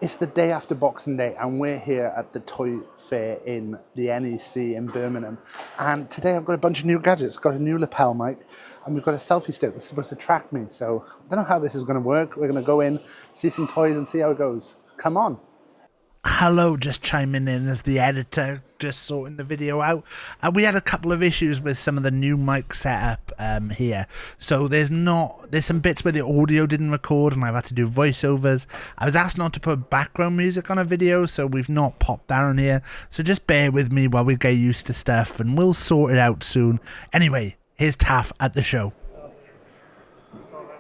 It's the day after Boxing Day and we're here at the Toy Fair in the NEC in Birmingham. And today I've got a bunch of new gadgets. Got a new lapel mic and we've got a selfie stick that's supposed to track me. So I don't know how this is going to work. We're going to go in, see some toys and see how it goes. Come on. Hello, just chiming in as the editor, just sorting the video out. We had a couple of issues with some of the new mic setup here. So there's some bits where the audio didn't record and I've had to do voiceovers. I was asked not to put background music on a video, so we've not popped that on here. So just bear with me while we get used to stuff and we'll sort it out soon. Anyway, here's Taff at the show.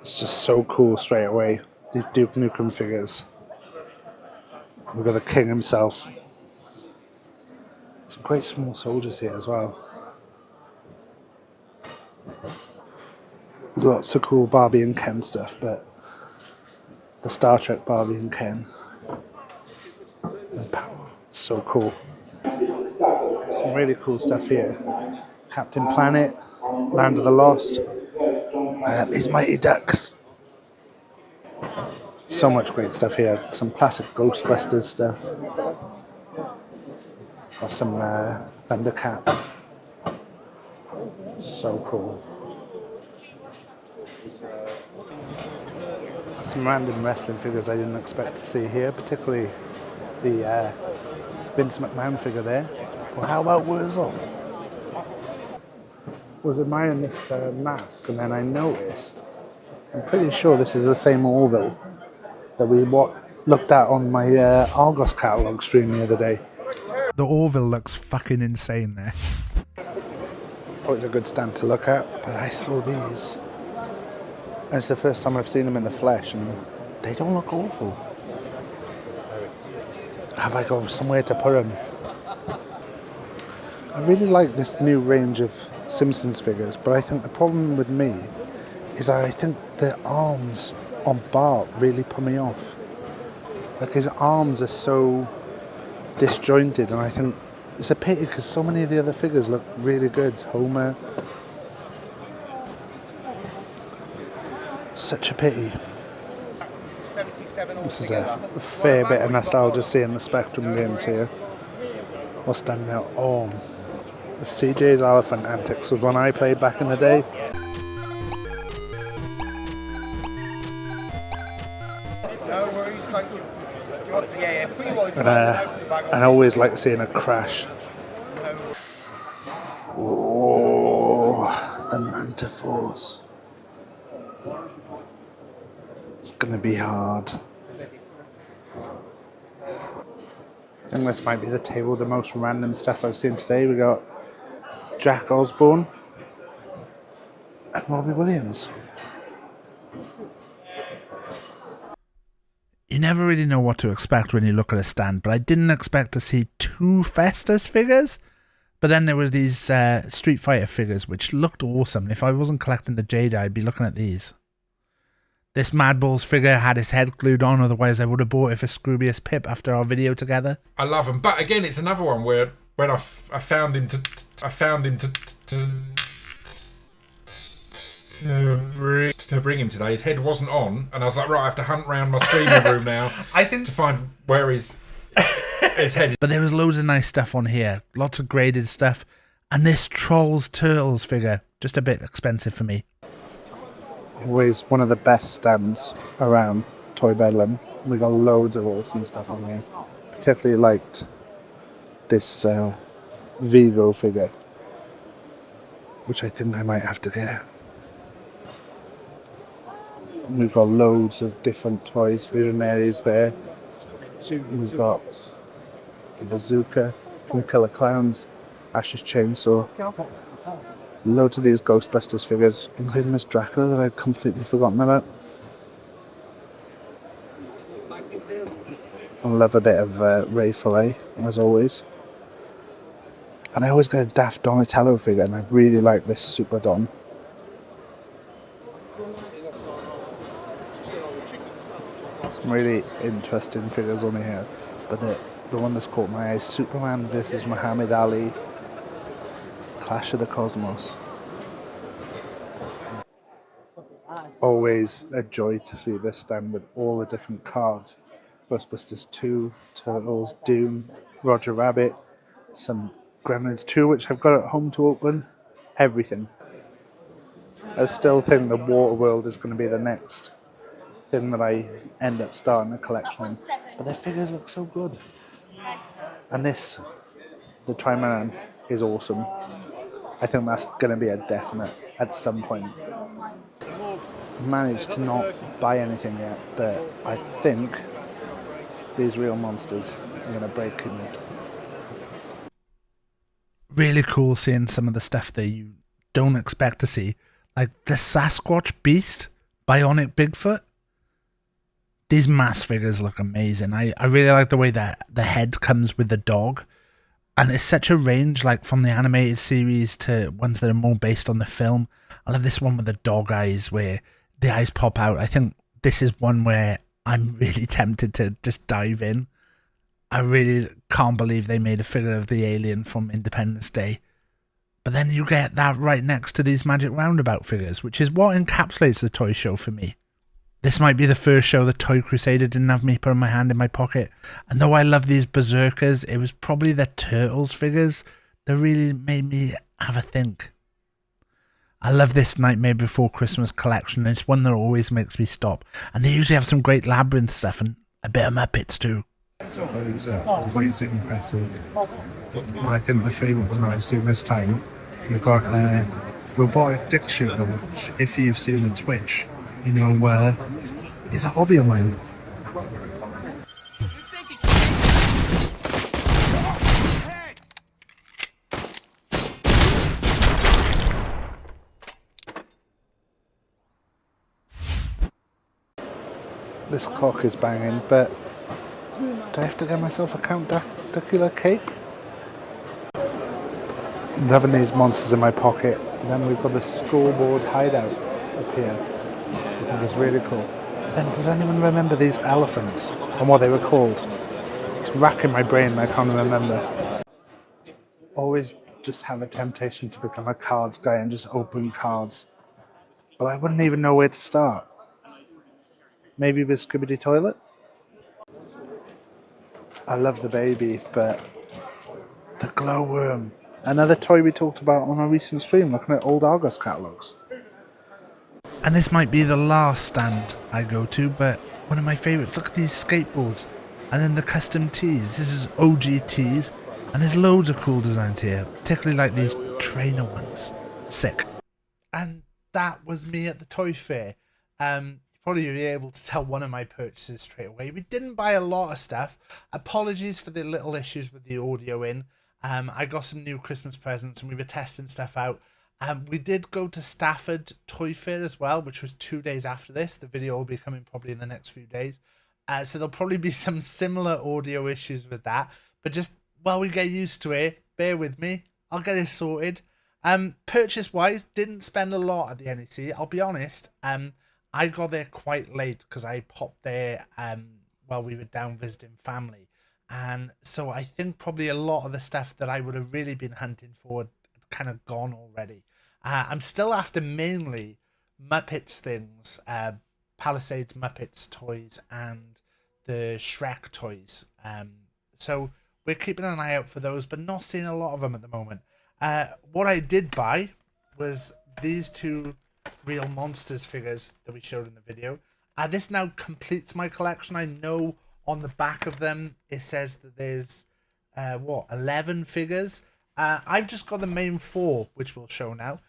It's just so cool straight away. These Duke Nukem figures. We've got the king himself. Some great small soldiers here as well. Lots of cool Barbie and Ken stuff, but the Star Trek Barbie and Ken. So cool. Some really cool stuff here. Captain Planet, Land of the Lost. These Mighty Ducks. So much great stuff here. Some classic Ghostbusters stuff. Got some Thundercats. So cool. Some random wrestling figures I didn't expect to see here, particularly the Vince McMahon figure there. Well, how about Wurzel? Was admiring this mask and then I noticed, I'm pretty sure this is the same Orville that we looked at on my Argos catalogue stream the other day. The Orville looks fucking insane there. Always a good stand to look at, but I saw these. And it's the first time I've seen them in the flesh and they don't look awful. Have I got somewhere to put them? I really like this new range of Simpsons figures, but I think the problem with me is I think the arms on Bart really put me off. Like his arms are so disjointed and I think it's a pity because so many of the other figures look really good. Homer. Such a pity. This is a fair bit of nostalgia seeing the Spectrum games here. What's standing out? Oh, the CJ's Elephant Antics was one I played back in the day. And I always like seeing a crash. Oh, the Manta Force. It's gonna be hard. I think this might be the table with the most random stuff I've seen today. We got Jack Osborne and Robbie Williams. You never really know what to expect when you look at a stand, but I didn't expect to see two Festus figures. But then there was these Street Fighter figures, which looked awesome. If I wasn't collecting the Jada, I'd be looking at these. This Mad Balls figure had his head glued on, otherwise I would have bought it for Scroobius Pip after our video together. I love him, but again, it's another one where when I found him to bring him today, his head wasn't on, and I was like, right, I have to hunt around my streaming room now to find where his head is. But there was loads of nice stuff on here, lots of graded stuff, and this Trolls Turtles figure, just a bit expensive for me. Always one of the best stands around Toy Bedlam. We got loads of awesome stuff on here. Particularly liked this Vigo figure, which I think I might have to get. We've got loads of different toys, Visionaries there. We've got the Bazooka from Killer Clowns, Ash's Chainsaw. Loads of these Ghostbusters figures, including this Dracula that I'd completely forgotten about. I love a bit of Ray Fillet, as always. And I always get a Daft Donatello figure, and I really like this Super Don. Some really interesting figures on here, but the one that's caught my eye is Superman versus Muhammad Ali. Clash of the Cosmos. Always a joy to see this stand with all the different cards Ghostbusters 2, Turtles, Doom, Roger Rabbit, some Gremlins 2, which I've got at home to open. Everything. I still think the Waterworld is going to be the next thing that I end up starting a collection on. But their figures look so good. And this, the Tri-Man, is awesome. I think that's going to be a definite at some point. I've managed to not buy anything yet, but I think these real monsters are going to break me. Really cool seeing some of the stuff that you don't expect to see. Like the Sasquatch Beast, Bionic Bigfoot. These mass figures look amazing. I really like the way that the head comes with the dog. And it's such a range, like from the animated series to ones that are more based on the film. I love this one with the dog eyes where the eyes pop out. I think this is one where I'm really tempted to just dive in. I really can't believe they made a figure of the alien from Independence Day. But then you get that right next to these Magic Roundabout figures, which is what encapsulates the toy show for me. This might be the first show the Toy Crusader didn't have me put my hand in my pocket. And though I love these Berserkers, it was probably the Turtles figures that really made me have a think. I love this Nightmare Before Christmas collection. It's one that always makes me stop. And they usually have some great Labyrinth stuff and a bit of Muppets too. It's always impressive. I think the favourite one that I've seen this time, you've got Robotic Dick Shooter, which if you've seen on Twitch, you know, it's a hobby of mine. This clock is banging, but do I have to get myself a Count Dracula cape? Loving these monsters in my pocket. Then we've got the scoreboard hideout up here. I think it's really cool. Then does anyone remember these elephants and what they were called? It's racking my brain and I can't remember. Always just have a temptation to become a cards guy and just open cards. But I wouldn't even know where to start. Maybe with Skibidi Toilet? I love the baby, but the glowworm. Another toy we talked about on a recent stream, looking at old Argos catalogues. And this might be the last stand I go to, but one of my favourites. Look at these skateboards. And then the custom tees. This is OG tees. And there's loads of cool designs here, particularly like these trainer ones. Sick. And that was me at the toy fair. Probably be able to tell one of my purchases straight away. We didn't buy a lot of stuff. Apologies for the little issues with the audio in. I got some new Christmas presents and we were testing stuff out. We did go to Stafford Toy Fair as well, which was 2 days after this. The video will be coming probably in the next few days. So there'll probably be some similar audio issues with that. But just while we get used to it, bear with me. I'll get it sorted. Purchase-wise, didn't spend a lot at the NEC. I'll be honest. I got there quite late because I popped there while we were down visiting family. And so I think probably a lot of the stuff that I would have really been hunting for had kind of gone already. I'm still after mainly Muppets things, Palisades Muppets toys and the Shrek toys. So we're keeping an eye out for those, but not seeing a lot of them at the moment. What I did buy was these two Real Monsters figures that we showed in the video. This now completes my collection. I know on the back of them it says that there's 11 figures. I've just got the main four, which we'll show now.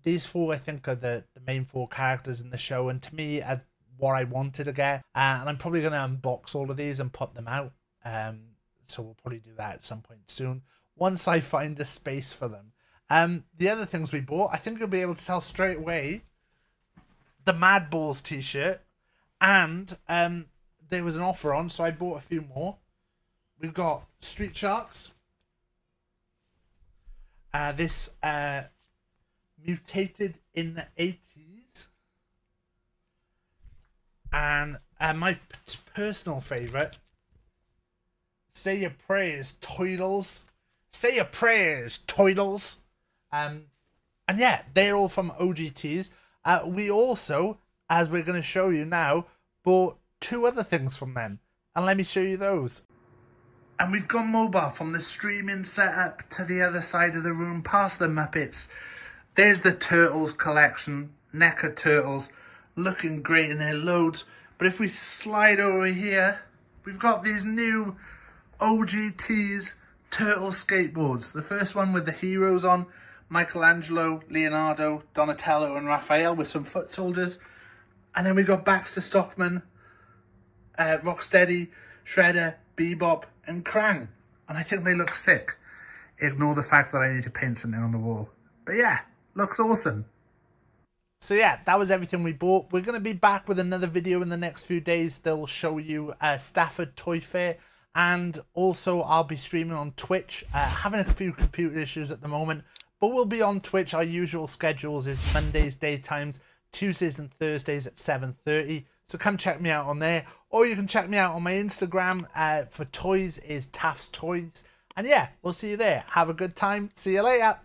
These four I think are the main four characters in the show, and to me are what I wanted to get. And I'm probably going to unbox all of these and put them out. So we'll probably do that at some point soon once I find a space for them. The other things we bought, I think you'll be able to tell straight away, the Mad Balls t-shirt, and there was an offer on, so I bought a few more. We've got Street Sharks, this mutated in the 80s, and my personal favourite, Say Your Prayers, Toidles. Say Your Prayers, Toidles. And yeah, they're all from OGTs. We also, as we're going to show you now, bought two other things from them. and let me show you those. And we've gone mobile from the streaming setup to the other side of the room, past the Muppets. There's the Turtles collection, NEC Turtles, looking great in their loads. But if we slide over here, we've got these new OGTs Turtle skateboards. The first one with the heroes on, Michelangelo, Leonardo, Donatello and Raphael with some foot soldiers. And then we got Baxter Stockman, Rocksteady, Shredder, Bebop and Krang. And I think they look sick. Ignore the fact that I need to paint something on the wall. But yeah, looks awesome. So yeah, that was everything we bought. We're going to be back with another video in the next few days that will show you Stafford Toy Fair. And also I'll be streaming on Twitch. Having a few computer issues at the moment. But we'll be on Twitch. Our usual schedules is Mondays daytimes, Tuesdays and Thursdays at 7:30. So come check me out on there. Or you can check me out on my Instagram for toys is TaffsToys. And yeah, we'll see you there. Have a good time. See you later.